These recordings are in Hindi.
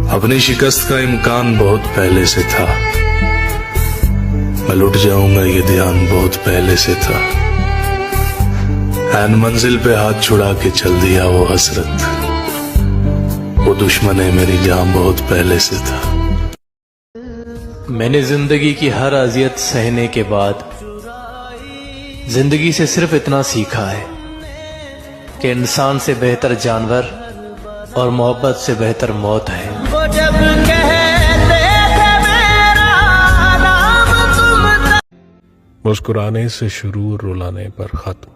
अपनी शिकस्त का इम्कान बहुत पहले से था, मैं लुट जाऊंगा ये ध्यान बहुत पहले से था। ऐन मंजिल पे हाथ छुड़ा के चल दिया वो हसरत, वो दुश्मन है मेरी जान बहुत पहले से था। मैंने जिंदगी की हर अजियत सहने के बाद जिंदगी से सिर्फ इतना सीखा है कि इंसान से बेहतर जानवर और मोहब्बत से बेहतर मौत है। वो जब कहते थे मेरा नाम तुम, मुस्कुराने से शुरू रुलाने पर खत्म,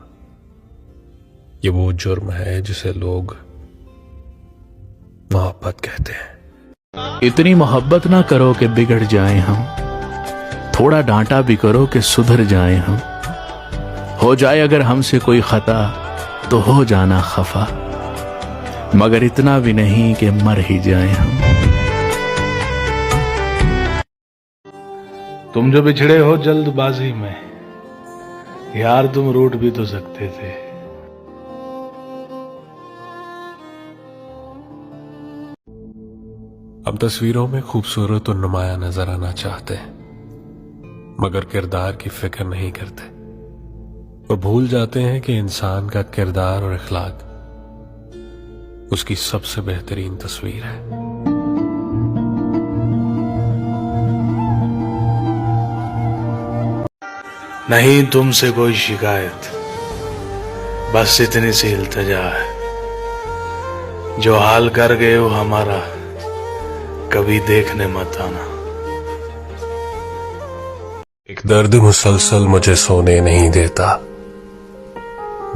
ये वो जुर्म है जिसे लोग मोहब्बत कहते हैं। इतनी मोहब्बत ना करो कि बिगड़ जाएं हम, थोड़ा डांटा भी करो कि सुधर जाएं हम। हो जाए अगर हमसे कोई खता तो हो जाना खफा, मगर इतना भी नहीं कि मर ही जाएं हम। तुम जो बिछड़े हो जल्दबाजी में, यार तुम रूठ भी तो सकते थे। हम तस्वीरों में खूबसूरत और नुमाया नजर आना चाहते हैं, मगर किरदार की फिक्र नहीं करते और भूल जाते हैं कि इंसान का किरदार और इखलाक उसकी सबसे बेहतरीन तस्वीर है। नहीं तुमसे कोई शिकायत, बस इतनी सी इल्तिजा है, जो हाल कर गए हो हमारा कभी देखने मत आना। एक दर्द मुसलसल मुझे सोने नहीं देता,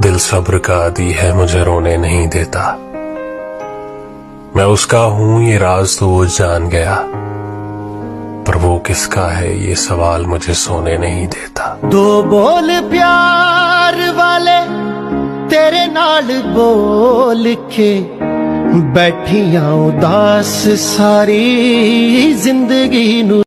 दिल सब्र का आदी है मुझे रोने नहीं देता। मैं उसका हूं ये राज तो वो जान गया, पर वो किसका है ये सवाल मुझे सोने नहीं देता। दो बोल प्यार वाले तेरे नाल बोल के बैठियां उदास सारी जिंदगी नू।